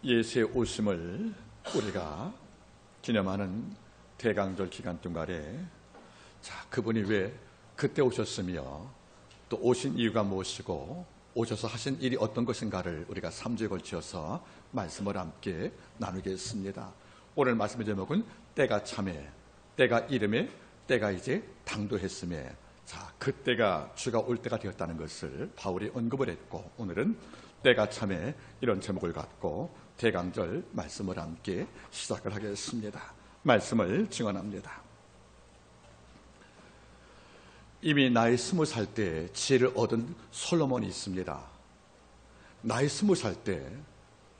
예수의 오심을 우리가 기념하는 대강절 기간 동안에 그분이 왜 그때 오셨으며 또 오신 이유가 무엇이고 오셔서 하신 일이 어떤 것인가를 우리가 3주에 걸쳐서 말씀을 함께 나누겠습니다. 오늘 말씀의 제목은 때가 참에, 때가 이름에, 때가 이제 당도했음에, 그때가 주가 올 때가 되었다는 것을 바울이 언급을 했고, 오늘은 때가 참에 이런 제목을 갖고 대강절 말씀을 함께 시작을 하겠습니다. 말씀을 증언합니다. 이미 나이 20살 때 지혜를 얻은 솔로몬이 있습니다. 나이 20살 때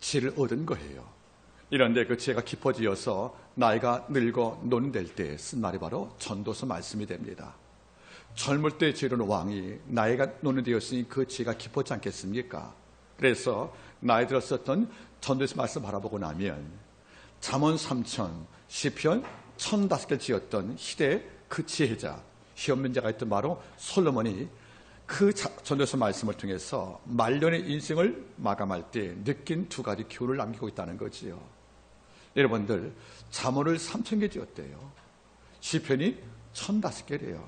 지혜를 얻은 거예요. 이런데 그 지혜가 깊어지어서 나이가 늙어 노인될 때 쓴 말이 바로 전도서 말씀이 됩니다. 젊을 때 지혜로운 왕이 나이가 노인되었으니 그 지혜가 깊었지 않겠습니까? 그래서 나이 들었었던 전도서 말씀 바라보고 나면 잠언 3천, 시편 1005개 지었던 시대의 그 지혜자, 현민자가 있던 바로 솔로몬이 그 전도서 말씀을 통해서 말년의 인생을 마감할 때 느낀 두 가지 교훈을 남기고 있다는 거지요. 여러분들, 잠언을 3000개 지었대요. 시편이 1005개래요.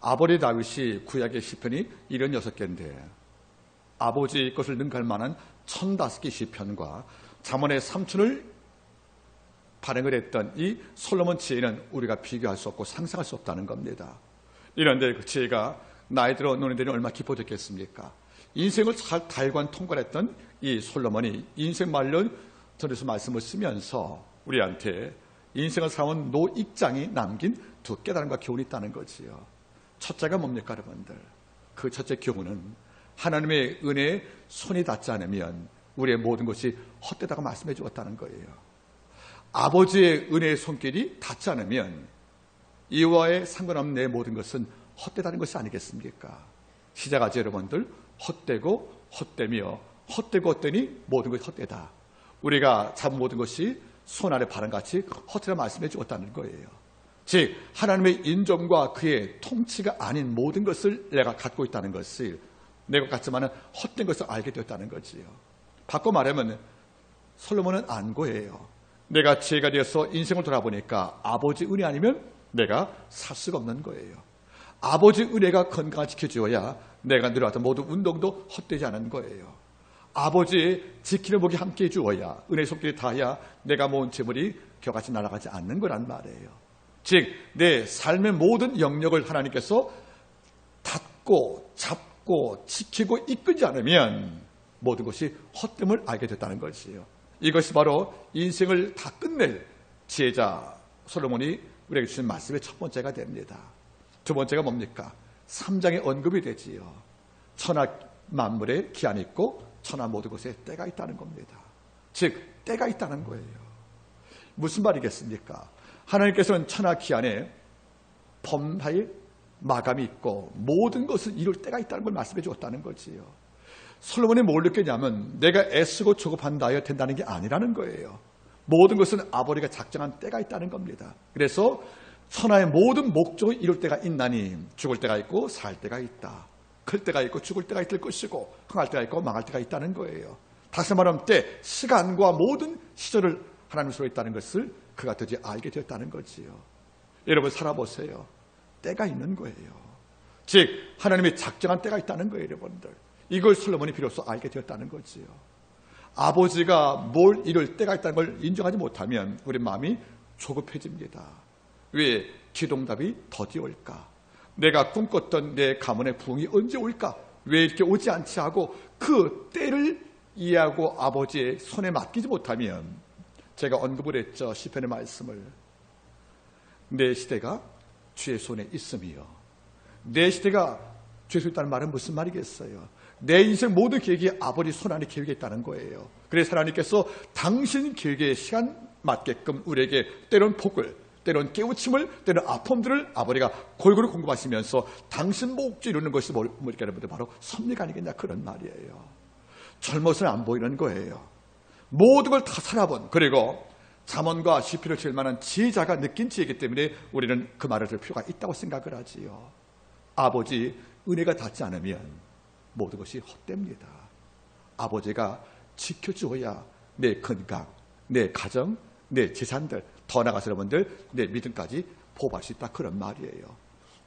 아버지 다윗이 구약의 시편이 76개인데 아버지 것을 능가할 만한 1005개 시편과 잠언의 3000을 발행을 했던 이 솔로몬 지혜는 우리가 비교할 수 없고 상상할 수 없다는 겁니다. 이런데 그 지혜가 나이 들어 노인들이 얼마나 깊어졌겠습니까? 인생을 잘 달관 통과했던 이 솔로몬이 인생 말년 전에서 말씀을 쓰면서 우리한테 인생을 살아온 노익장이 남긴 두 깨달음과 교훈이 있다는 거지요. 첫째가 뭡니까, 여러분들? 그 첫째 교훈은 하나님의 은혜에 손이 닿지 않으면 우리의 모든 것이 헛되다고 말씀해 주었다는 거예요. 아버지의 은혜의 손길이 닿지 않으면 이와의 상관없는 내 모든 것은 헛되다는 것이 아니겠습니까? 시작하지 여러분들, 헛되고 헛되며 헛되고 헛되니 모든 것이 헛되다. 우리가 잡은 모든 것이 손 아래 바람같이 헛되다 말씀해 주었다는 거예요. 즉 하나님의 인정과 그의 통치가 아닌 모든 것을 내가 갖고 있다는 것을 내 것 같지만 헛된 것을 알게 되었다는 거지요. 바꿔 말하면 솔로몬은 안 거예요. 내가 지혜가 되어서 인생을 돌아보니까 아버지 은혜 아니면 내가 살 수가 없는 거예요. 아버지 은혜가 건강을 지켜주어야 내가 늘어왔던 모든 운동도 헛되지 않은 거예요. 아버지의 지키는 복이 함께 해주어야 은혜의 손길이 닿아야 내가 모은 재물이 겨같이 날아가지 않는 거란 말이에요. 즉 내 삶의 모든 영역을 하나님께서 닫고 잡고 지키고 이끄지 않으면 모든 것이 헛됨을 알게 됐다는 것이에요. 이것이 바로 인생을 다 끝낼 지혜자 솔로몬이 우리에게 주신 말씀의 첫 번째가 됩니다. 두 번째가 뭡니까? 3장에 언급이 되지요. 천하 만물에 기한이 있고 천하 모든 것에 때가 있다는 겁니다. 즉 때가 있다는 거예요. 무슨 말이겠습니까? 하나님께서는 천하 기한에 범사에 마감이 있고 모든 것을 이룰 때가 있다는 걸 말씀해 주었다는 거지요. 솔로몬이 뭘 느꼈냐면 내가 애쓰고 조급한다여 된다는 게 아니라는 거예요. 모든 것은 아버지가 작정한 때가 있다는 겁니다. 그래서 천하의 모든 목적을 이룰 때가 있나니 죽을 때가 있고 살 때가 있다. 클 때가 있고 죽을 때가 있을 것이고 흥할 때가 있고 망할 때가 있다는 거예요. 다시 말하면 때, 시간과 모든 시절을 하나님 속에 있다는 것을 그가 드디어 알게 되었다는 거지요. 여러분 살아보세요. 때가 있는 거예요. 즉 하나님이 작정한 때가 있다는 거예요. 여러분들 이걸 솔로몬이 비로소 알게 되었다는 거지요. 아버지가 뭘 이룰 때가 있다는 걸 인정하지 못하면 우리 마음이 조급해집니다. 왜 기동답이 더디 올까? 내가 꿈꿨던 내 가문의 부흥이 언제 올까? 왜 이렇게 오지 않지 하고 그 때를 이해하고 아버지의 손에 맡기지 못하면 제가 언급을 했죠. 시편의 말씀을 내 시대가 주의 손에 있으며 내 시대가 주의 손에 있다는 말은 무슨 말이겠어요? 내 인생 모든 계획이 아버지 손 안에 계획이 있다는 거예요. 그래서 하나님께서 당신 계획에 시간 맞게끔 우리에게 때론 복을, 때론 깨우침을, 때론 아픔들을 아버지가 골고루 공급하시면서 당신 목적 이루는 것이 뭘까 여러분들 바로 섭리가 아니겠냐 그런 말이에요. 젊어서는 안 보이는 거예요. 모든 걸 다 살아본 그리고 잠언과 시편을 지을 만한 지혜자가 느낀 지혜이기 때문에 우리는 그 말을 들을 필요가 있다고 생각을 하지요. 아버지 은혜가 닿지 않으면 모든 것이 헛됩니다. 아버지가 지켜주어야 내 건강, 내 가정, 내 재산들, 더 나아가서 여러분들 내 믿음까지 보호할 수 있다, 그런 말이에요.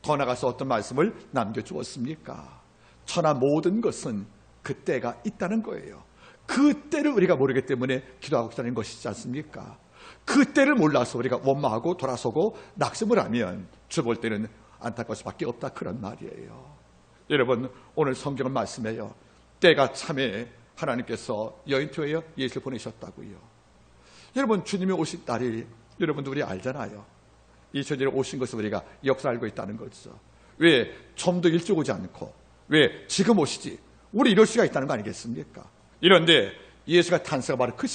더 나아가서 어떤 말씀을 남겨주었습니까? 천하 모든 것은 그 때가 있다는 거예요. 그 때를 우리가 모르기 때문에 기도하고 기다리는 것이지 않습니까? 그 때를 몰라서 우리가 원망하고 돌아서고 낙심을 하면 주볼 때는 안타까울 수밖에 없다, 그런 말이에요. 여러분, 오늘 성경은 말씀해요. 때가 참에 하나님께서 여인투에 예수를 보내셨다고요. 여러분, 주님이 오신 날이 여러분도 우리 알잖아요. 2000년에 오신 것을 우리가 역사 알고 있다는 거죠. 왜 좀 더 일찍 오지 않고 왜 지금 오시지? 우리 이럴 수가 있다는 거 아니겠습니까? 이런데 예수가 탄생한 바로 그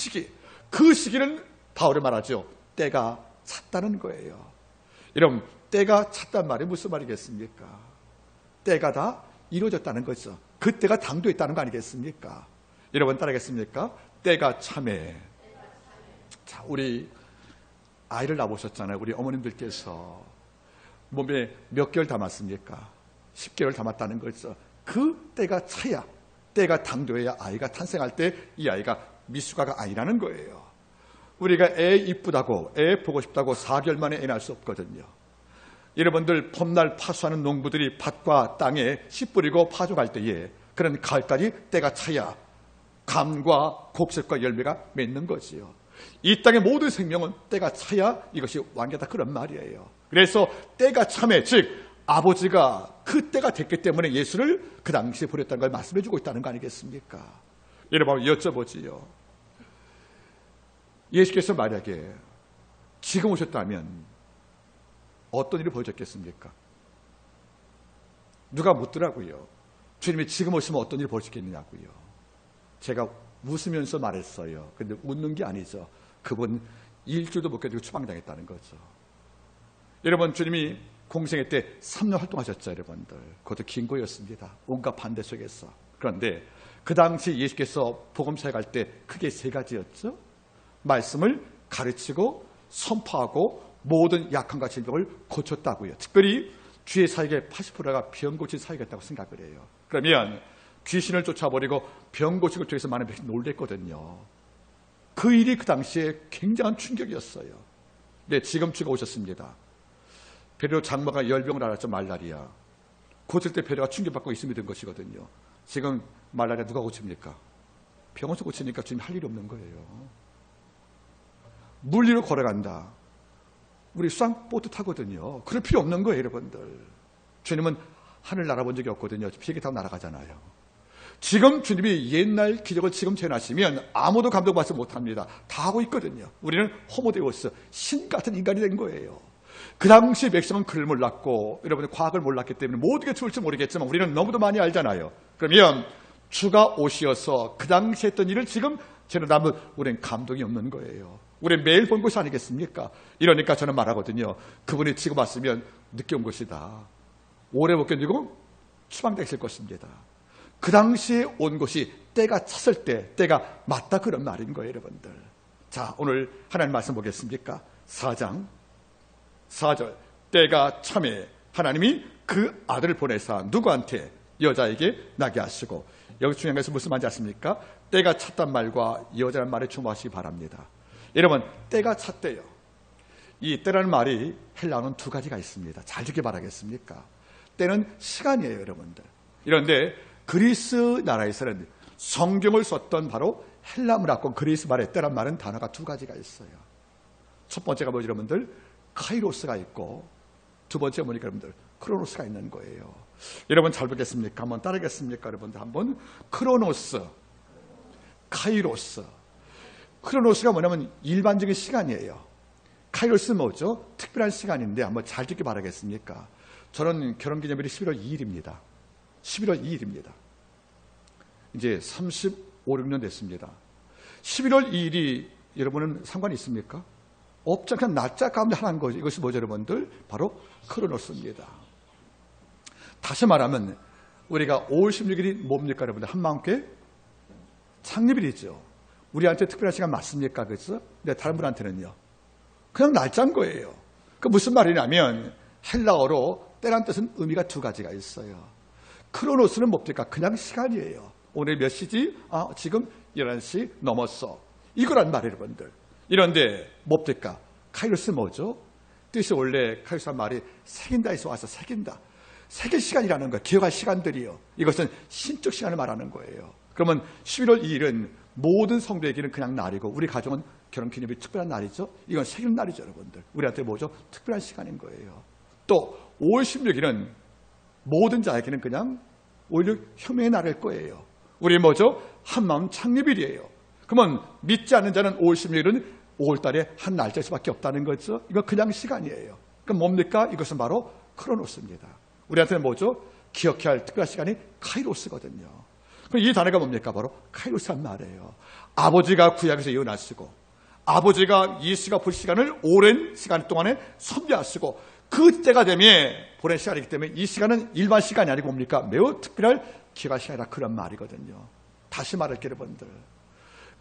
시기는 바울이 말하죠. 때가 찼다는 거예요. 여러분, 때가 찼단 말이 무슨 말이겠습니까? 때가 다 이루어졌다는 거죠. 그 때가 당도에 있다는 거 아니겠습니까? 여러분 따라하겠습니까? 때가 참에. 자, 우리 아이를 낳으셨잖아요. 우리 어머님들께서 몸에 몇 개월 담았습니까? 10개월 담았다는 거죠. 그 때가 차야, 때가 당도해야 아이가 탄생할 때 이 아이가 미숙아가 아니라는 거예요. 우리가 애 이쁘다고, 애 보고 싶다고 4개월 만에 애 낳을 수 없거든요. 여러분들 봄날 파수하는 농부들이 밭과 땅에 씨 뿌리고 파종할 때에 그런 가을까지 때가 차야 감과 곡식과 열매가 맺는 거지요. 이 땅의 모든 생명은 때가 차야 이것이 완결다, 그런 말이에요. 그래서 때가 참에, 즉 아버지가 그 때가 됐기 때문에 예수를 그 당시에 보냈다는 걸 말씀해 주고 있다는 거 아니겠습니까? 여러분 여쭤보지요. 예수께서 만약에 지금 오셨다면 어떤 일을 보여줬겠습니까? 누가 묻더라고요. 주님이 지금 오시면 어떤 일을 보여주겠느냐고요. 제가 웃으면서 말했어요. 근데 웃는 게 아니죠. 그분 일주일도 못 견디고 추방당했다는 거죠. 여러분, 주님이 공생애 때 3년 활동하셨죠, 여러분들. 그것도 긴 거였습니다. 온갖 반대 속에서. 그런데 그 당시 예수께서 복음사에 갈 때 크게 3가지였죠. 말씀을 가르치고 선포하고 모든 약함과 질병을 고쳤다고요. 특별히 주의 사역의 80%가 병 고친 사역이었다고 생각을 해요. 그러면 귀신을 쫓아버리고 병 고치고 통해서 많은 백성이 놀랬거든요. 그 일이 그 당시에 굉장한 충격이었어요. 네, 지금 주가 오셨습니다. 베드로 장모가 열병을 앓았죠, 말라리아. 고칠 때 베드로가 충격받고 있음이 된 것이거든요. 지금 말라리아 누가 고칩니까? 병원에서 고치니까 주님 할 일이 없는 거예요. 물 위로 걸어간다. 우리 수상보트 타거든요. 그럴 필요 없는 거예요, 여러분들. 주님은 하늘 날아본 적이 없거든요. 비행기 타고 날아가잖아요. 지금 주님이 옛날 기적을 지금 재현하시면 아무도 감동받지 못합니다. 다 하고 있거든요. 우리는 호모데우스, 신 같은 인간이 된 거예요. 그 당시 백성은 글을 몰랐고 여러분들 과학을 몰랐기 때문에 모든 게 좋을지 모르겠지만 우리는 너무도 많이 알잖아요. 그러면 주가 오시어서 그 당시 했던 일을 지금 재현하면 우리는 감동이 없는 거예요. 우리 매일 본 것이 아니겠습니까? 이러니까 저는 말하거든요. 그분이 지금 왔으면 늦게 온 것이다. 오래 못 견디고 추방되실 것입니다. 그 당시에 온 것이 때가 찼을 때 때가 맞다, 그런 말인 거예요, 여러분들. 자, 오늘 하나님 말씀 보겠습니까? 4장 4절. 때가 참에 하나님이 그 아들을 보내사 누구한테? 여자에게 나게 하시고. 여기 중요한 것은 무슨 말인지 아십니까? 때가 찼단 말과 여자라는 말에 주목하시기 바랍니다. 여러분, 때가 찼대요. 이 때라는 말이 헬라어는 2가지가 있습니다. 잘 듣기 바라겠습니까? 때는 시간이에요, 여러분들. 이런데 그리스 나라에서는 성경을 썼던 바로 헬라 문화권 그리스 말의 때란 말은 단어가 2가지가 있어요. 첫 번째가 뭐죠, 여러분들? 카이로스가 있고, 두 번째 뭐니까 여러분들? 크로노스가 있는 거예요. 여러분 잘 보겠습니까? 한번 따르겠습니까? 여러분들 한번. 크로노스, 카이로스. 크로노스가 뭐냐면 일반적인 시간이에요. 카이로스는 뭐죠? 특별한 시간인데 한번 잘 듣기 바라겠습니까? 저는 결혼기념일이 11월 2일입니다. 11월 2일입니다. 이제 35, 6년 됐습니다. 11월 2일이 여러분은 상관이 있습니까? 없죠. 그냥 날짜 가운데 하나인 거죠. 이것이 뭐죠, 여러분들? 바로 크로노스입니다. 다시 말하면 우리가 5월 16일이 뭡니까, 여러분들? 한마음교회 창립일이죠. 우리한테 특별한 시간 맞습니까? 그렇죠? 근데 다른 분한테는요. 그냥 날짜인 거예요. 그 무슨 말이냐면 헬라어로 때란 뜻은 의미가 2가지가 있어요. 크로노스는 뭡니까? 그냥 시간이에요. 오늘 몇 시지? 지금 11시 넘었어. 이거란 말이에요, 여러분들. 이런데 뭡니까? 카이로스 뭐죠? 뜻이 원래 카이로스란 말이 새긴다에서 와서 새긴다. 새길 시간이라는 거예요. 기억할 시간들이요. 이것은 신적 시간을 말하는 거예요. 그러면 11월 2일은 모든 성도에게는 그냥 날이고 우리 가정은 결혼기념일 특별한 날이죠. 이건 새기는 날이죠, 여러분들. 우리한테 뭐죠? 특별한 시간인 거예요. 또 5월 16일은 모든 자에게는 그냥 오히려 혐의의 날일 거예요. 우리 뭐죠? 한마음 창립일이에요. 그러면 믿지 않는 자는 5월 16일은 5월 달에 한 날짜일 수밖에 없다는 거죠. 이건 그냥 시간이에요. 그럼 뭡니까? 이것은 바로 크로노스입니다. 우리한테는 뭐죠? 기억해야 할 특별한 시간이 카이로스거든요. 그럼 이 단어가 뭡니까? 바로 카이로스란 말이에요. 아버지가 구약에서 예언하시고 아버지가 예수가 볼 시간을 오랜 시간 동안에 섭리하시고 그때가 되면 보낸 시간이기 때문에 이 시간은 일반 시간이 아니고 뭡니까? 매우 특별할 기억할 시간이라 그런 말이거든요. 다시 말할게요, 여러분들.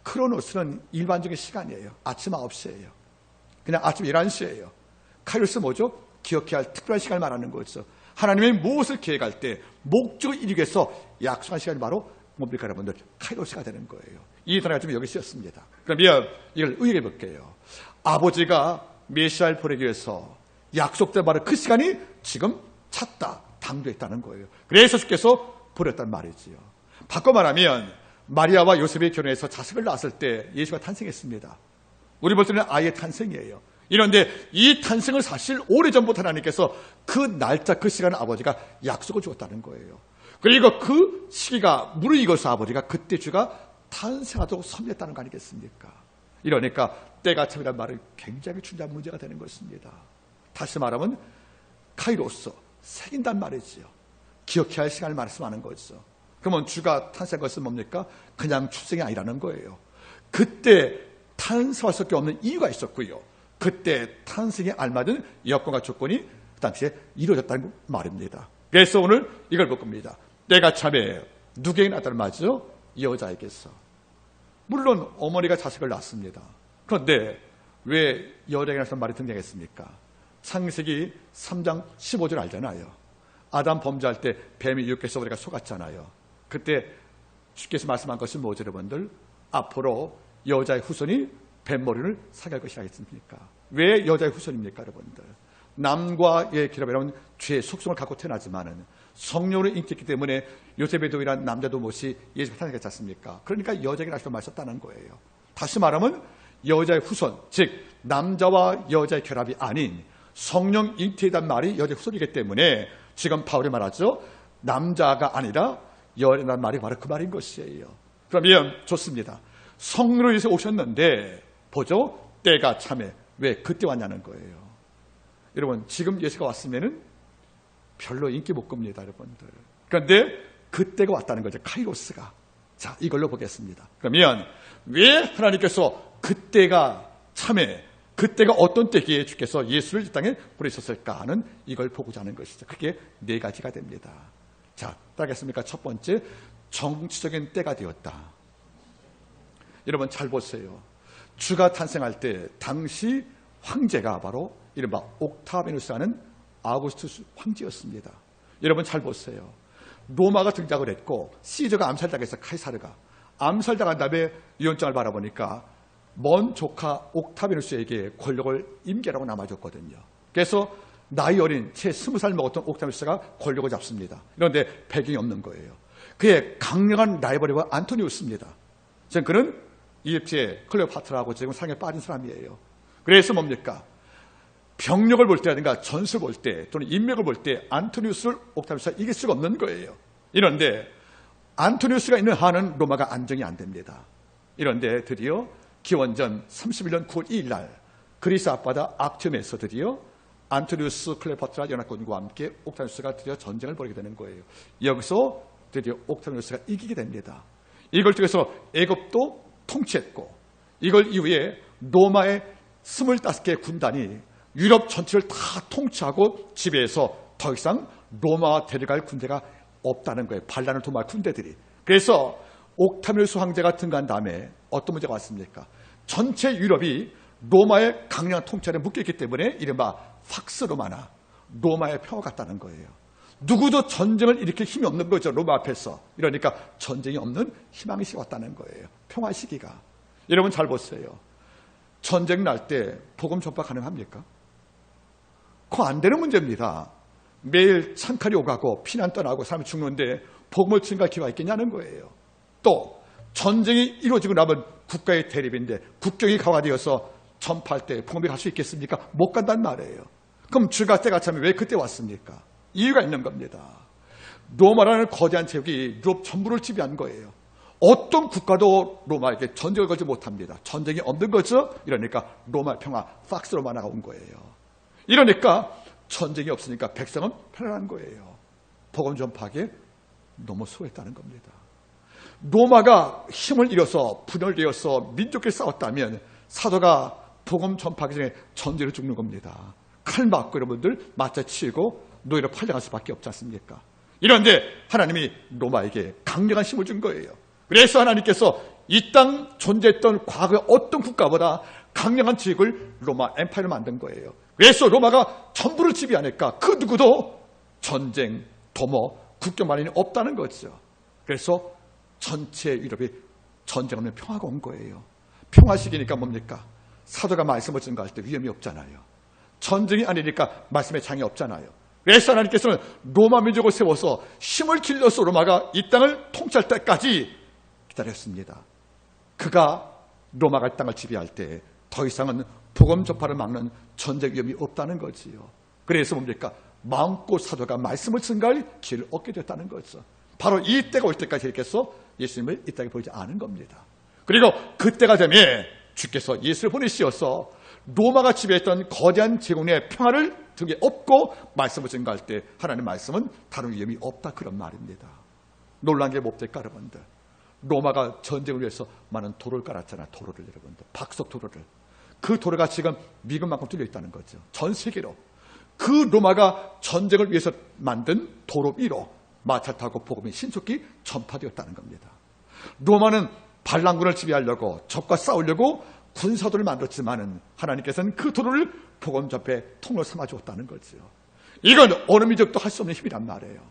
크로노스는 일반적인 시간이에요. 아침 9시예요. 그냥 아침 11시예요. 카이로스 뭐죠? 기억해야 할 특별한 시간을 말하는 거죠. 하나님의 무엇을 계획할 때 목적을 이루기 위해서 약속한 시간이 바로 뭡니까, 여러분들? 카이로스가 되는 거예요. 이 단어가 좀 여기 쓰였습니다. 그러면 이걸 의역해 볼게요. 아버지가 메시아를 보내기 위해서 약속된 바로 그 시간이 지금 찼다, 당도했다는 거예요. 그래서 주께서 보냈단 말이지요. 바꿔 말하면 마리아와 요셉이 결혼해서 자식을 낳았을 때 예수가 탄생했습니다. 우리 볼 때는 아이의 탄생이에요. 이런데 이 탄생을 사실 오래전부터 하나님께서 그 날짜, 그 시간을 아버지가 약속을 주었다는 거예요. 그리고 그 시기가 무르익어서 아버지가 그때 주가 탄생하도록 섭리했다는 거 아니겠습니까? 이러니까 때가 참이라는 말은 굉장히 중요한 문제가 되는 것입니다. 다시 말하면 카이로스, 새긴단 말이지요. 기억해야 할 시간을 말씀하는 거죠. 그러면 주가 탄생한 것은 뭡니까? 그냥 출생이 아니라는 거예요. 그때 탄생할 수밖에 없는 이유가 있었고요. 그때 탄생에 알맞은 여건과 조건이 그 당시에 이루어졌다는 말입니다. 그래서 오늘 이걸 볼 겁니다. 때가 참에 누구에게 나타난 말이죠? 여자에게서. 물론 어머니가 자식을 낳습니다. 그런데 왜 여자에게 나타난 말이 등장했습니까? 창세기 3장 15절 알잖아요. 아담 범죄할 때 뱀이 유혹해서 우리가 속았잖아요. 그때 주께서 말씀한 것이 뭐죠, 여러분들? 앞으로 여자의 후손이 뱀머리를 사갈 것이 아니겠습니까? 왜 여자의 후손입니까, 여러분들? 남과의 결합이라면 죄의 속성을 갖고 태어나지만은 성령으로 잉태했기 때문에 요셉의 도이란 남자도 못이 예수가 탄생했지 않습니까? 그러니까 여자에게 나시도 말씀했다는 거예요. 다시 말하면 여자의 후손, 즉 남자와 여자의 결합이 아닌 성령 잉태이란 말이 여자의 후손이기 때문에 지금 바울이 말하죠. 남자가 아니라 여자란 말이 바로 그 말인 것이에요. 그러면 좋습니다. 성령으로 예수 오셨는데 보죠. 때가 참에 왜 그때 왔냐는 거예요. 여러분 지금 예수가 왔으면은 별로 인기 못 겁니다, 여러분들. 그런데 그때가 왔다는 거죠. 카이로스가. 자, 이걸로 보겠습니다. 그러면 왜 하나님께서 그때가 참에 그때가 어떤 때기에 주께서 예수를 이 땅에 보내셨을까 하는 이걸 보고자 하는 것이죠. 그게 네 가지가 됩니다. 자, 따르겠습니까? 첫 번째, 정치적인 때가 되었다. 여러분 잘 보세요. 주가 탄생할 때 당시 황제가 바로 이른바 옥타비누스라는 아우구스투스 황제였습니다. 여러분 잘 보세요. 로마가 등장을 했고 시저가 암살당해서 카이사르가 암살당한 다음에 유언장을 바라보니까 먼 조카 옥타비누스에게 권력을 임계라고 남아줬거든요. 그래서 나이 어린 채 20살 먹었던 옥타비누스가 권력을 잡습니다. 그런데 배경이 없는 거예요. 그의 강력한 라이벌이가 안토니우스입니다. 지금 그는 이집트의 클레오파트라고 지금 상에 빠진 사람이에요. 그래서 뭡니까? 병력을 볼 때라든가 전술 볼 때 또는 인맥을 볼 때 안토니우스를 옥타비누스가 이길 수가 없는 거예요. 이런데 안토니우스가 있는 한은 로마가 안정이 안 됩니다. 이런데 드디어 기원전 31년 9월 2일 날 그리스 앞바다 악티움에서 드디어 안토니우스 클레오파트라 연합군과 함께 옥타비누스가 드디어 전쟁을 벌이게 되는 거예요. 여기서 드디어 옥타비누스가 이기게 됩니다. 이걸 통해서 애굽도 통치했고 이걸 이후에 로마의 25개의 군단이 유럽 전체를 다 통치하고 지배해서 더 이상 로마와 데려갈 군대가 없다는 거예요. 반란을 도모할 군대들이. 그래서 옥타비누스 황제가 등간 다음에 어떤 문제가 왔습니까? 전체 유럽이 로마의 강력한 통치 아래 묶여있기 때문에 이른바 팍스 로마나 로마의 평화가 같다는 거예요. 누구도 전쟁을 일으킬 힘이 없는 거죠. 로마 앞에서. 이러니까 전쟁이 없는 희망의 시기가 왔다는 거예요. 평화 시기가. 여러분 잘 보세요. 전쟁 날 때 복음 전파 가능합니까? 그거 안 되는 문제입니다. 매일 창칼이 오가고 피난 떠나고 사람이 죽는데 복음을 증가할 기회가 있겠냐는 거예요. 또 전쟁이 이루어지고 나면 국가의 대립인데 국경이 강화되어서 전파할 때 복음이 갈 수 있겠습니까? 못 간단 말이에요. 그럼 주가 때가 차면 왜 그때 왔습니까? 이유가 있는 겁니다. 로마라는 거대한 제국이 유럽 전부를 지배한 거예요. 어떤 국가도 로마에게 전쟁을 걸지 못합니다. 전쟁이 없는 거죠. 이러니까 로마 평화, 팍스 로마나가 온 거예요. 이러니까 전쟁이 없으니까 백성은 편안한 거예요. 복음 전파하기에 너무 수고했다는 겁니다. 로마가 힘을 잃어서 분열을 이어서 민족끼리 싸웠다면 사도가 복음 전파하기 전에 전쟁으로 죽는 겁니다. 칼 맞고 여러분들 맞아 치고 노예로 팔려갈 수밖에 없지 않습니까? 이런데 하나님이 로마에게 강력한 힘을 준 거예요. 그래서 하나님께서 이 땅 존재했던 과거의 어떤 국가보다 강력한 지역을 로마 엠파이어를 만든 거예요. 그래서 로마가 전부를 지배하니까 그 누구도 전쟁, 도모, 국경 만연이 없다는 거죠. 그래서 전체 유럽이 전쟁 없는 평화가 온 거예요. 평화시기니까 뭡니까? 사도가 말씀을 증거할 때 위험이 없잖아요. 전쟁이 아니니까 말씀에 장이 없잖아요. 그래서 하나님께서는 로마 민족을 세워서 힘을 길러서 로마가 이 땅을 통치할 때까지 기다렸습니다. 그가 로마가 이 땅을 지배할 때 더 이상은 복음 전파를 막는 전쟁 위험이 없다는 거지요. 그래서 뭡니까? 마음껏 사도가 말씀을 증거할 기회를 얻게 됐다는 거죠. 바로 이 때가 올 때까지 이렇게서 예수님을 이 땅에 보이지 않은 겁니다. 그리고 그때가 되면 주께서 예수를 보내시어서 로마가 지배했던 거대한 제국의 평화를 등에 업고 말씀을 증거할 때 하나님의 말씀은 다른 위험이 없다, 그런 말입니다. 놀란 게 뭡니까 여러분들? 로마가 전쟁을 위해서 많은 도로를 깔았잖아요. 도로를 여러분들, 박석 도로를. 그 도로가 지금 미국만큼 뚫려 있다는 거죠. 전 세계로. 그 로마가 전쟁을 위해서 만든 도로 위로 마차 타고 복음이 신속히 전파되었다는 겁니다. 로마는 반란군을 지배하려고 적과 싸우려고 군사도를 만들었지만은 하나님께서는 그 도로를 복음 전파의 통로 삼아 주었다는 거죠. 이건 어느 민족도 할 수 없는 힘이란 말이에요.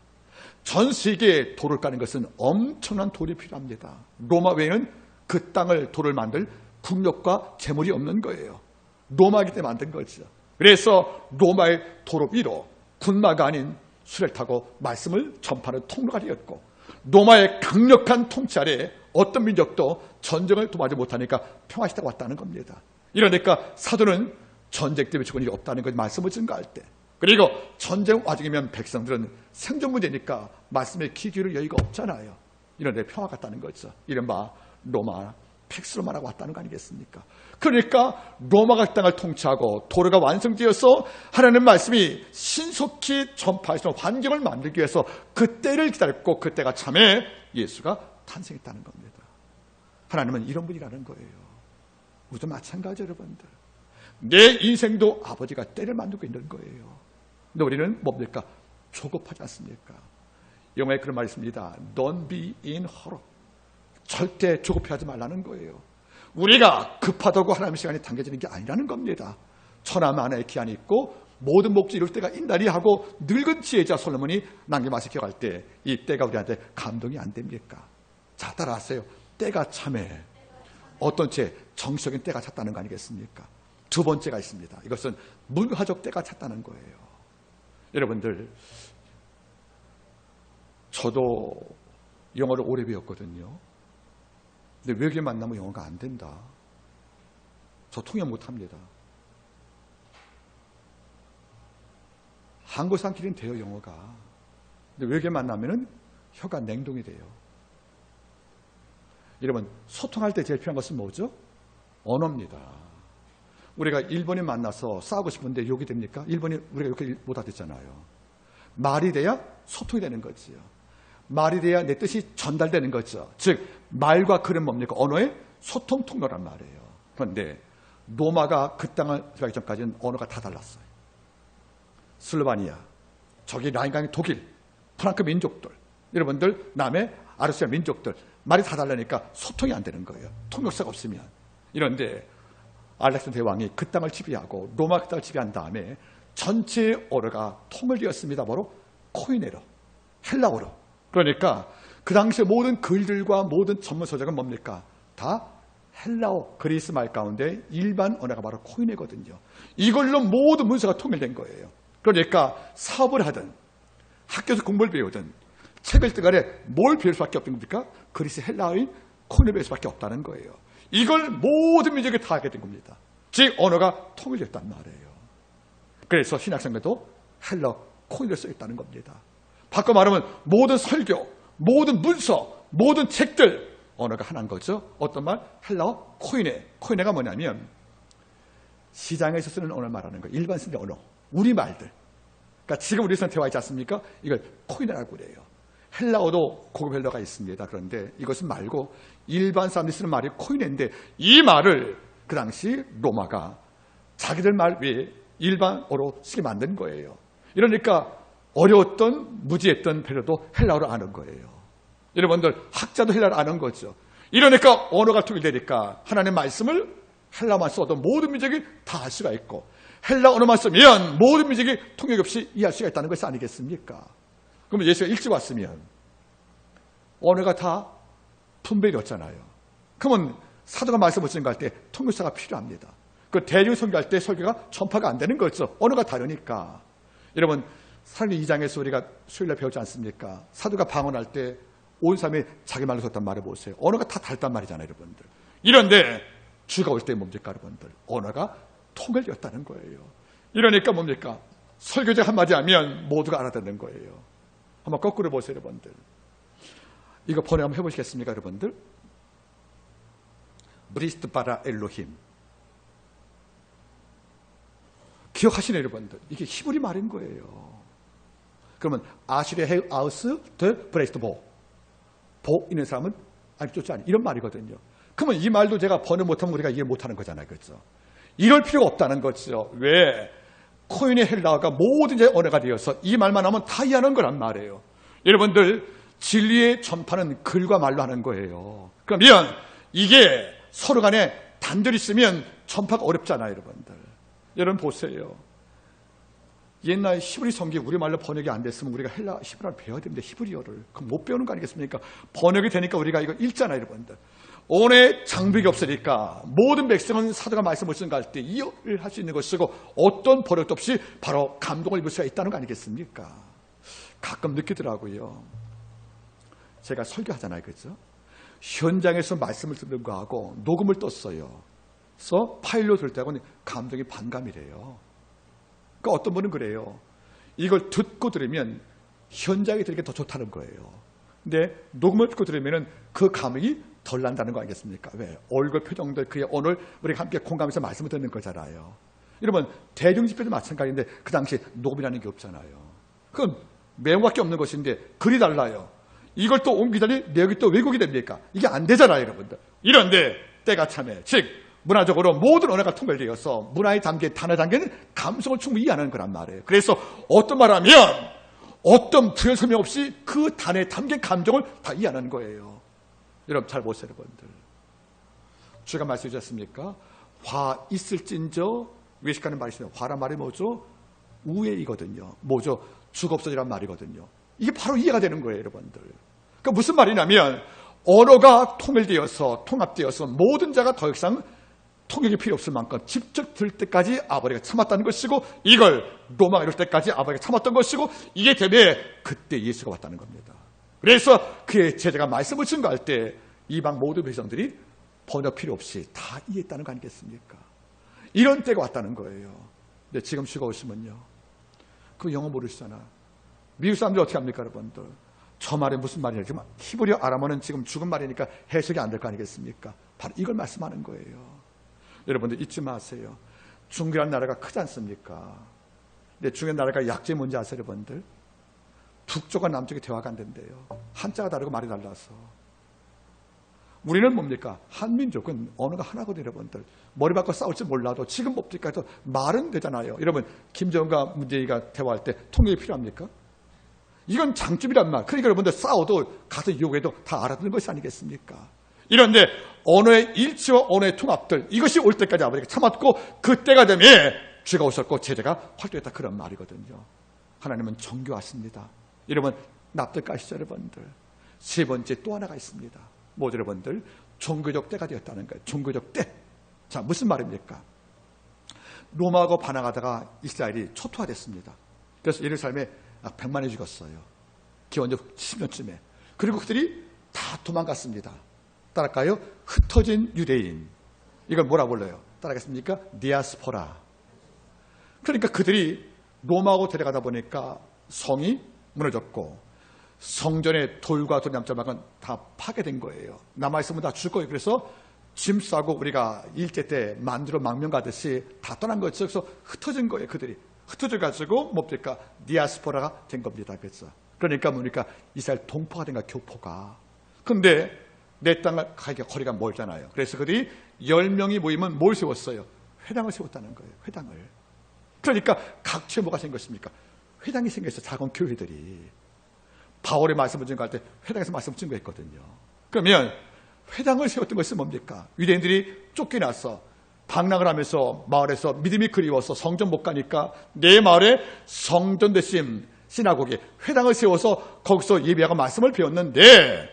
전 세계에 도를 까는 것은 엄청난 돈이 필요합니다. 로마 외에는 그 땅을 도를 만들 국력과 재물이 없는 거예요. 로마이기 때문에 만든 거죠. 그래서 로마의 도로 위로 군마가 아닌 수레를 타고 말씀을 전파하는 통로가 되었고, 로마의 강력한 통치 아래 어떤 민족도 전쟁을 도모하지 못하니까 평화시대가 왔다는 겁니다. 이러니까 사도는 전쟁 때문에 죽은 일이 없다는 걸 말씀을 증거할 때, 그리고 전쟁 와중이면 백성들은 생존 문제니까 말씀에 귀 기울일 여유가 없잖아요. 이런데 평화가 왔다는 거죠. 이른바 로마, 팩스로마라고 왔다는 거 아니겠습니까? 그러니까 로마가 땅을 통치하고 도로가 완성되어서 하나님의 말씀이 신속히 전파할 수 있는 환경을 만들기 위해서 그때를 기다렸고, 그때가 참에 예수가 탄생했다는 겁니다. 하나님은 이런 분이라는 거예요. 우리도 마찬가지 여러분들. 내 인생도 아버지가 때를 만들고 있는 거예요. 근데 우리는 뭡니까? 조급하지 않습니까? 영어에 그런 말이 있습니다. Don't be in hurry. 절대 조급해하지 말라는 거예요. 우리가 급하다고 하나님의 시간이 당겨지는 게 아니라는 겁니다. 천하만하의 기한이 있고 모든 목적이 이룰 때가 있나니 하고 늙은 지혜자 솔로몬이 남겨마시 기억할 때 이 때가 우리한테 감동이 안 됩니까? 자, 따라하세요. 때가 참에 어떤 채 정치적인 때가 찼다는 거 아니겠습니까? 두 번째가 있습니다. 이것은 문화적 때가 찼다는 거예요. 여러분들, 저도 영어를 오래 배웠거든요. 근데 외국인 만나면 영어가 안 된다. 저 통역 못합니다. 한국 사람끼리는 돼요, 영어가. 근데 외국인 만나면은 혀가 냉동이 돼요. 여러분, 소통할 때 제일 필요한 것은 뭐죠? 언어입니다. 우리가 일본인 만나서 싸우고 싶은데 욕이 됩니까? 일본이 우리가 이렇게 못 알아듣잖아요. 말이 돼야 소통이 되는 거지요. 말이 돼야 내 뜻이 전달되는 거죠. 즉 말과 글은 뭡니까? 언어의 소통 통로란 말이에요. 그런데 로마가 그 땅을 들어가기 전까지는 언어가 다 달랐어요. 슬로바니아, 저기 라인강의 독일, 프랑크 민족들, 여러분들 남의 아르시아 민족들, 말이 다 다르니까 소통이 안 되는 거예요. 통역사가 없으면. 이런데 알렉산더 대왕이 그 땅을 지배하고 로마 그 땅을 지배한 다음에 전체 언어가 통일되었습니다. 바로 코이네로, 헬라어로. 그러니까 그 당시에 모든 글들과 모든 전문 서적은 뭡니까? 다 헬라어 그리스 말 가운데 일반 언어가 바로 코이네거든요. 이걸로 모든 문서가 통일된 거예요. 그러니까 사업을 하든 학교에서 공부를 배우든 책을 뜨간에 뭘 배울 수밖에 없는 겁니까? 그리스 헬라어인 코이네 배울 수밖에 없다는 거예요. 이걸 모든 민족이 다 하게 된 겁니다. 즉 언어가 통일됐단 말이에요. 그래서 신약성경도 헬라어 코이네로 써 있다는 겁니다. 바꿔 말하면 모든 설교, 모든 문서, 모든 책들 언어가 하나인 거죠. 어떤 말? 헬라어 코이네. 코이네가 뭐냐면 시장에서 쓰는 언어를 말하는 거예요. 일반 쓰는 언어, 우리 말들. 그러니까 지금 우리 쓰는 대화 있지 않습니까? 이걸 코이네라고 그래요. 헬라어도 고급 헬라어가 있습니다. 그런데 이것은 말고 일반 사람들이 쓰는 말이 코이네인데 이 말을 그 당시 로마가 자기들 말 외에 일반어로 쓰게 만든 거예요. 이러니까 어려웠던 무지했던 베드로도 헬라어를 아는 거예요. 여러분들 학자도 헬라어를 아는 거죠. 이러니까 언어가 통일되니까 하나님의 말씀을 헬라어만 써도 모든 민족이 다 할 수가 있고 헬라어 언어만 쓰면 모든 민족이 통역 없이 이해할 수가 있다는 것이 아니겠습니까? 그러면 예수가 일찍 왔으면 언어가 다 분배되었잖아요. 그러면 사도가 말씀을 전할 때 통역사가 필요합니다. 그 대중 선교할 때 설교가 전파가 안 되는 거죠. 언어가 다르니까. 여러분 사도행 2장에서 우리가 수요일날 배우지 않습니까? 사도가 방언할 때 온 사람이 자기 말로 썼단 말을 보세요. 언어가 다 다르단 말이잖아요, 여러분들. 이런데 주가 올 때 뭡니까, 여러분들? 언어가 통일되었다는 거예요. 이러니까 뭡니까? 설교자 한마디 하면 모두가 알아듣는 거예요. 한번 거꾸로 보세요, 여러분들. 이거 번역 한번 해보시겠습니까, 여러분들? 브리스트 바라 엘로힘. 기억하시네요, 여러분들. 이게 히브리 말인 거예요. 그러면 아시레 헤 아우스 더 브레스트 보. 보 있는 사람은 아니 쫓지 않니 이런 말이거든요. 그러면 이 말도 제가 번역 못하면 우리가 이해 못하는 거잖아요. 그렇죠? 이럴 필요가 없다는 거죠. 왜? 코인의 헬라어가 모든 언어가 되어서 이 말만 하면 다 이해하는 거란 말이에요. 여러분들 진리의 전파는 글과 말로 하는 거예요. 그러면 이게 서로 간에 단절이 있으면 전파가 어렵잖아요. 여러분들. 여러분 보세요. 옛날 히브리 성경이 우리말로 번역이 안 됐으면 우리가 헬라 히브리어를 배워야 됩니다. 히브리어를. 그럼 못 배우는 거 아니겠습니까? 번역이 되니까 우리가 이거 읽잖아요. 여러분들. 오늘 장벽이 없으니까 모든 백성은 사도가 말씀을 전할 때 이해를 할 수 있는 것이고 어떤 번역도 없이 바로 감동을 입을 수가 있다는 거 아니겠습니까? 가끔 느끼더라고요. 제가 설교하잖아요. 그렇죠? 현장에서 말씀을 듣는 거하고 녹음을 떴어요. 그래서 파일로 들 때하고는 감동이 반감이래요. 그러니까 어떤 분은 그래요. 이걸 듣고 들으면 현장에 들으니까 더 좋다는 거예요. 근데 녹음을 듣고 들으면 그 감흥이 덜 난다는 거 아니겠습니까? 왜? 얼굴 표정들 그의 오늘 우리가 함께 공감해서 말씀을 듣는 거잖아요. 여러분 대중집회도 마찬가지인데 그 당시 녹음이라는 게 없잖아요. 그건 내용밖에 없는 것인데 글이 달라요. 이걸 또 옮기다니 내용이 또 왜곡이 됩니까? 이게 안 되잖아요. 여러분들. 이런데 때가 참해. 즉 문화적으로 모든 언어가 통일되어서 문화에 담긴 단어에 담긴 감성을 충분히 이해하는 거란 말이에요. 그래서 어떤 말하면 어떤 부연 설명 없이 그 단어에 담긴 감정을 다 이해하는 거예요. 여러분 잘 보세요. 여러분들. 주가 말씀해 주셨습니까? 화 있을진저 외식하는 말이 있어요. 화란 말이 뭐죠? 우애이거든요. 뭐죠? 주가 없어지란 말이거든요. 이게 바로 이해가 되는 거예요. 여러분들. 그러니까 무슨 말이냐면 언어가 통일되어서 통합되어서 모든 자가 더 이상 통역이 필요 없을 만큼 직접 들 때까지 아버지가 참았다는 것이고 이걸 로마가 이럴 때까지 아버지가 참았던 것이고 이게 때문에 그때 예수가 왔다는 겁니다. 그래서 그의 제자가 말씀을 증거할 때 이방 모든 백성들이 번역 필요 없이 다 이해했다는 거 아니겠습니까? 이런 때가 왔다는 거예요. 근데 지금 주가 오시면요. 그 영어 모르시잖아. 미국 사람들이 어떻게 합니까 여러분들? 저 말이 무슨 말이냐. 히브리어 아람어는 지금 죽은 말이니까 해석이 안 될 거 아니겠습니까? 바로 이걸 말씀하는 거예요. 여러분들 잊지 마세요. 중국이라는 나라가 크지 않습니까? 근데 중국의 나라가 약점이 뭔지 아세요, 여러분들? 북쪽과 남쪽이 대화가 안 된대요. 한자가 다르고 말이 달라서. 우리는 뭡니까? 한민족은 언어가 하나거든요, 여러분들. 머리 바꿔 싸울지 몰라도 지금 뭡니까? 말은 되잖아요. 여러분, 김정은과 문재인이가 대화할 때 통역이 필요합니까? 이건 장점이란 말. 그러니까 여러분들 싸워도 같은 요구에도 다 알아듣는 것이 아니겠습니까? 이런데 언어의 일치와 언어의 통합들 이것이 올 때까지 아버지가 참았고 그때가 되면 주가 오셨고 제자가 활동했다 그런 말이거든요. 하나님은 정교하십니다. 여러분 납득하시죠 여러분들. 세 번째 또 하나가 있습니다. 뭐죠 여러분들? 종교적 때가 되었다는 거예요. 종교적 때. 자, 무슨 말입니까? 로마하고 반항하다가 이스라엘이 초토화됐습니다. 그래서 예루살렘에 100만이 죽었어요. 기원적 10년쯤에. 그리고 그들이 다 도망갔습니다. 따라할까요? 흩어진 유대인. 이걸 뭐라 불러요? 따라하겠습니까? 디아스포라. 그러니까 그들이 로마하고 데려가다 보니까 성이 무너졌고 성전의 돌과 돌담장막은 다 파괴된 거예요. 남아있으면 다 죽을 거예요. 그래서 짐 싸고 우리가 일제 때 만두로 망명 가듯이 다 떠난 거죠. 그래서 흩어진 거예요. 그들이 흩어져가지고 뭡니까? 디아스포라가 된 겁니다. 그러니까 뭡니까? 이스라엘 동포가 된 거야. 교포가. 근데 내 땅을 가기가 거리가 멀잖아요. 그래서 그들이 10명이 모이면 뭘 세웠어요? 회당을 세웠다는 거예요. 회당을. 그러니까 각처에 뭐가 생긴 것입니까? 회당이 생겼어요. 작은 교회들이. 바울의 말씀을 증거할 때 회당에서 말씀을 증거했거든요. 그러면 회당을 세웠던 것이 뭡니까? 유대인들이 쫓겨나서 방랑을 하면서 마을에서 믿음이 그리워서 성전 못 가니까 내 마을에 성전 대신 시나고기 회당을 세워서 거기서 예배하고 말씀을 배웠는데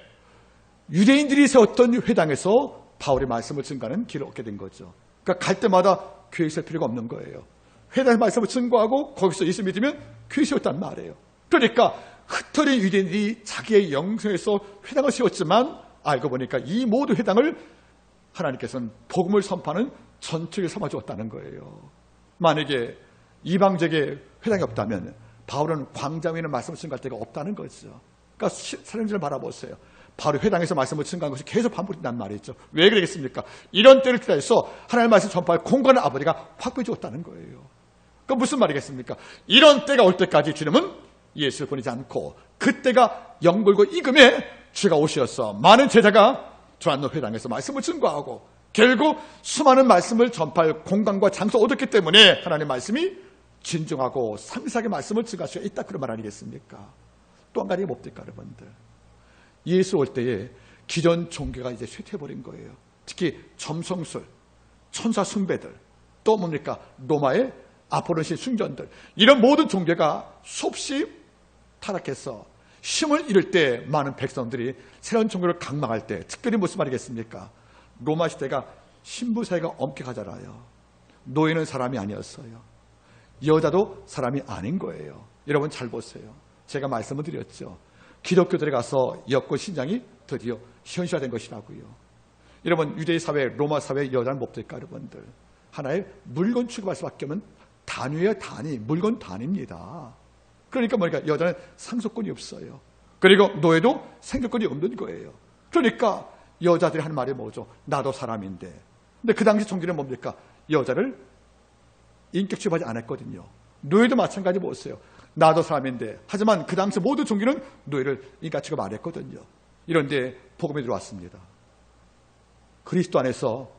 유대인들이 세웠던 회당에서 바울의 말씀을 증거하는 길을 얻게 된 거죠. 그러니까 갈 때마다 교회 있을 필요가 없는 거예요. 회당의 말씀을 증거하고 거기서 예수 믿으면 교회 세웠단 말이에요. 그러니까 흩어진 유대인들이 자기의 영성에서 회당을 세웠지만 알고 보니까 이 모든 회당을 하나님께서는 복음을 선포하는 전투를 삼아주었다는 거예요. 만약에 이방적의 회당이 없다면 바울은 광장 위에는 말씀을 증거할 데가 없다는 거죠. 그러니까 사람들을 바라보세요. 바로 회당에서 말씀을 증거한 것이 계속 반복된단 말이죠. 왜 그러겠습니까? 이런 때를 기다려서 하나님의 말씀을 전파할 공간을 아버지가 확보해 주었다는 거예요. 그 무슨 말이겠습니까? 이런 때가 올 때까지 주님은 예수를 보내지 않고 그때가 영골고 이금에 주가 오셔서 많은 제자가 조한노 회당에서 말씀을 증거하고 결국 수많은 말씀을 전파할 공간과 장소 얻었기 때문에 하나님의 말씀이 진정하고 상세하게 말씀을 증거할 수가 있다 그런 말 아니겠습니까? 또 한 가지 뭡니까 여러분들? 예수 올 때에 기존 종교가 이제 쇠퇴해버린 거예요. 특히 점성술, 천사 숭배들, 또 뭡니까? 로마의 아포로신 숭전들, 이런 모든 종교가 수없이 타락해서 힘을 잃을 때 많은 백성들이 새로운 종교를 강망할 때 특별히 무슨 말이겠습니까? 로마 시대가 신부 사회가 엄격하잖아요. 노예는 사람이 아니었어요. 여자도 사람이 아닌 거예요. 여러분 잘 보세요. 제가 말씀을 드렸죠. 기독교들에 가서 여권 신장이 드디어 현실화된 것이라고요. 여러분 유대 사회, 로마 사회 여자는 뭡니까 여러분들? 하나의 물건 취급할 수밖에 없는 단위예요. 단위, 물건 단위입니다. 그러니까 뭐니까 여자는 상속권이 없어요. 그리고 노예도 생존권이 없는 거예요. 그러니까 여자들이 하는 말이 뭐죠? 나도 사람인데. 근데 그 당시 종교는 뭡니까? 여자를 인격 취급하지 않았거든요. 노예도 마찬가지 보세요. 나도 사람인데. 하지만 그 당시 모든 종교는 노예를 인격 취급 안 했거든요. 이런데 복음이 들어왔습니다. 그리스도 안에서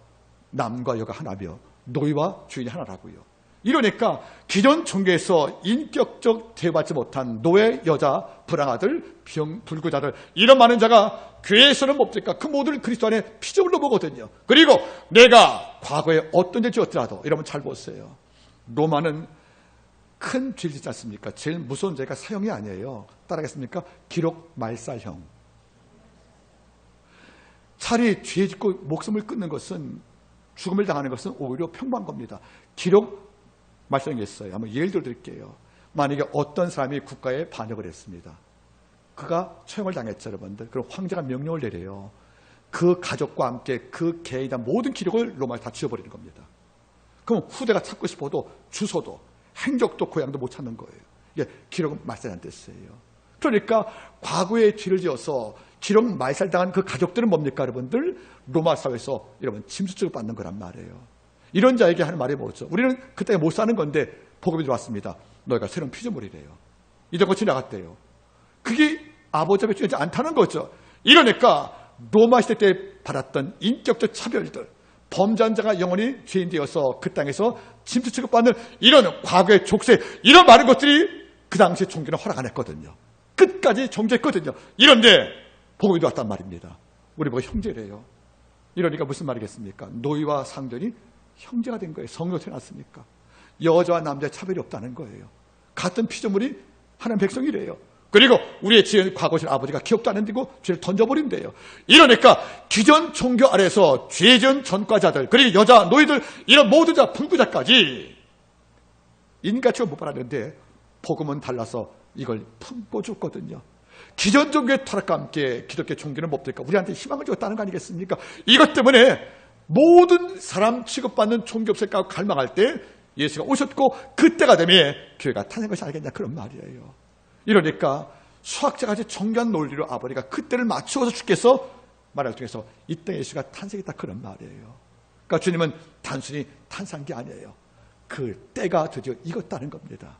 남과 여가 하나며 노예와 주인이 하나라고요. 이러니까 기존 종교에서 인격적 대우받지 못한 노예, 여자, 불황아들, 불구자들 이런 많은 자가 교회에서는 뭡니까? 그 모든 그리스도 안에 피조물로 보거든요. 그리고 내가 과거에 어떤 죄 지었더라도 여러분 잘 보세요. 로마는 큰 죄를 짓지 않습니까? 제일 무서운 죄가 사형이 아니에요. 따라하겠습니까? 기록 말살형. 차라리 죄 짓고 목숨을 끊는 것은 죽음을 당하는 것은 오히려 평범한 겁니다. 기록 말씀이 있어요. 한번 예를 들어 드릴게요. 만약에 어떤 사람이 국가에 반역을 했습니다. 그가 처형을 당했죠, 여러분들. 그럼 황제가 명령을 내려요. 그 가족과 함께 그 개인의 모든 기록을 로마에 다 지워버리는 겁니다. 그럼 후대가 찾고 싶어도 주소도 행적도 고향도 못 찾는 거예요. 이게 기록은 말살이 됐어요. 그러니까 과거에 죄를 지어서 기록 말살당한 그 가족들은 뭡니까, 여러분들? 로마 사회에서 여러분 짐수 취급받는 거란 말이에요. 이런 자에게 하는 말이 뭐죠? 우리는 그때 못 사는 건데 복음이 들어왔습니다. 너희가 새로운 피조물이래요. 이전 거 지나갔대요. 그게 아버지가 중요하지 않다는 거죠. 이러니까 로마 시대 때 받았던 인격적 차별들, 범죄한 자가 영원히 죄인 되어서 그 땅에서 짐수 취급받는 이런 과거의 족쇄, 이런 많은 것들이 그 당시에 종교는 허락 안 했거든요. 끝까지 정죄했거든요. 이런데 복음이 들어왔단 말입니다. 우리 뭐가 형제래요. 이러니까 무슨 말이겠습니까? 노예와 상전이 형제가 된 거예요. 성령이 태어났으니까. 여자와 남자의 차별이 없다는 거예요. 같은 피조물이 하나님 백성이래요. 그리고 우리의 지은 과거신 아버지가 기억도 안 한다고 죄를 던져버린대요. 이러니까 기존 종교 아래에서 죄 지은 전과자들, 그리고 여자, 노예들, 이런 모든 자, 불구자까지 인가치가 못 받았는데 복음은 달라서 이걸 품고 줬거든요. 기존 종교의 타락과 함께 기독교 종교는 뭡니까? 우리한테 희망을 줬다는 거 아니겠습니까? 이것 때문에 모든 사람 취급받는 종교 없을까 갈망할 때 예수가 오셨고, 그때가 되면 교회가 탄생한 것이 아니겠냐, 그런 말이에요. 이러니까 수학자같이 정교한 논리로 아버지가 그때를 맞추어서 주께서 말을 통해서 이 땅에 예수가 탄생했다, 그런 말이에요. 그러니까 주님은 단순히 탄생한 게 아니에요. 그 때가 드디어 익었다는 겁니다.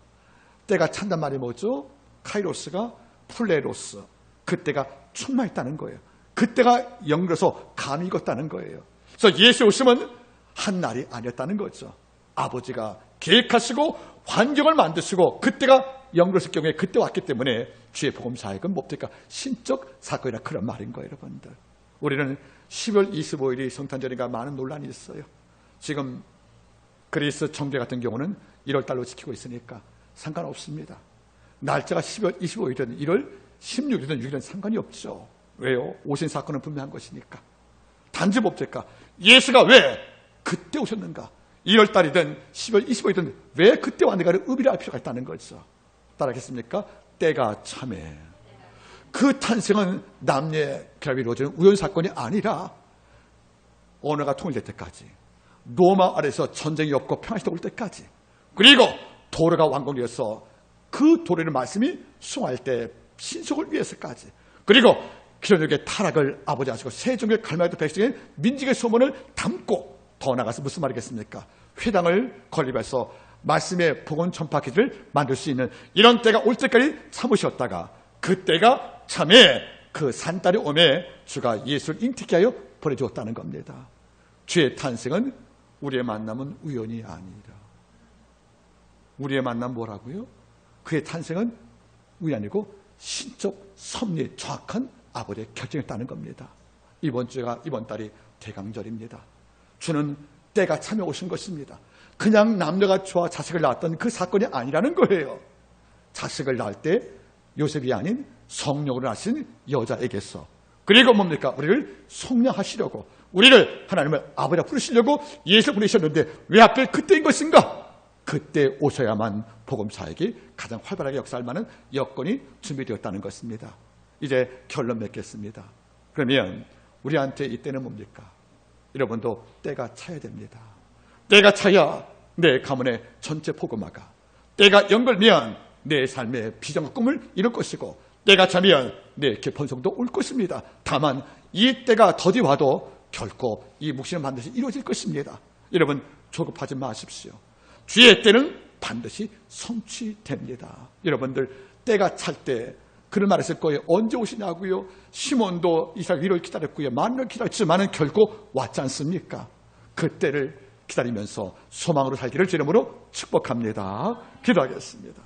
때가 찬단 말이 뭐죠? 카이로스가 플레로스, 그때가 충만했다는 거예요. 그때가 연결해서 감이 익었다는 거예요. 그래서 예수 오심은 한 날이 아니었다는 거죠. 아버지가 계획하시고 환경을 만드시고 그때가 연결했을 경우에 그때 왔기 때문에 주의 복음 사역은 뭡니까? 신적 사건이라, 그런 말인 거예요, 여러분들. 우리는 10월 25일이 성탄절이니까 많은 논란이 있어요. 지금 그리스 정교 같은 경우는 1월 달로 지키고 있으니까 상관없습니다. 날짜가 10월 25일이든 1월 16일이든 6일은 상관이 없죠. 왜요? 오신 사건은 분명한 것이니까. 단지 뭡니까? 예수가 왜 그때 오셨는가? 1월 달이든 10월 25일이든 왜 그때 왔는가를 의미할 필요가 있다는 거죠. 따라하겠습니까? 때가 참에. 그 탄생은 남녀의 결합이 이루어지는 우연사건이 아니라 언어가 통일될 때까지, 로마 아래서 전쟁이 없고 평화시대 올 때까지, 그리고 도로가 완공되어서 그 도로의 말씀이 수용할 때 신속을 위해서까지, 그리고 기존의 타락을 아버지 하시고 새 종교를 갈망했던 백성의 민족의 소문을 담고, 더 나가서 무슨 말이겠습니까? 회당을 건립해서 말씀의 복음 전파 기지를 만들 수 있는 이런 때가 올 때까지 참으셨다가, 그때가 참에 그 산딸이 오매 주가 예수를 잉태케 하여 보내주었다는 겁니다. 주의 탄생은 우리의 만남은 우연이 아니라, 우리의 만남 뭐라고요? 그의 탄생은 우연이 아니고 신적 섭리 정확한 아버지의 결정이었다는 겁니다. 이번 달이 대강절입니다. 주는 때가 참에 오신 것입니다. 그냥 남녀가 좋아 자식을 낳았던 그 사건이 아니라는 거예요. 자식을 낳을 때 요셉이 아닌 성령으로 낳으신 여자에게서, 그리고 뭡니까? 우리를 속량하시려고, 우리를 하나님을 아버지라 부르시려고 예수를 보내셨는데 왜 하필 그때인 것인가? 그때 오셔야만 복음 사역이 가장 활발하게 역사할 만한 여건이 준비되었다는 것입니다. 이제 결론 맺겠습니다. 그러면 우리한테 이때는 뭡니까? 여러분도 때가 차야 됩니다. 때가 차야 내 가문의 전체 복음화가, 때가 연결면 내 삶의 비전과 꿈을 이룰 것이고, 때가 차면 내 번성도 올 것입니다. 다만 이 때가 더디 와도 결코 이 묵시는 반드시 이루어질 것입니다. 여러분 조급하지 마십시오. 주의 때는 반드시 성취됩니다. 여러분들 때가 찰 때 그런 말 했을 거예요. 언제 오시냐고요? 시몬도 이삭 위로를 기다렸고요. 만을 기다렸지만은 결코 왔지 않습니까? 그 때를 기다리면서 소망으로 살기를 주의 이름으로 축복합니다. 기도하겠습니다.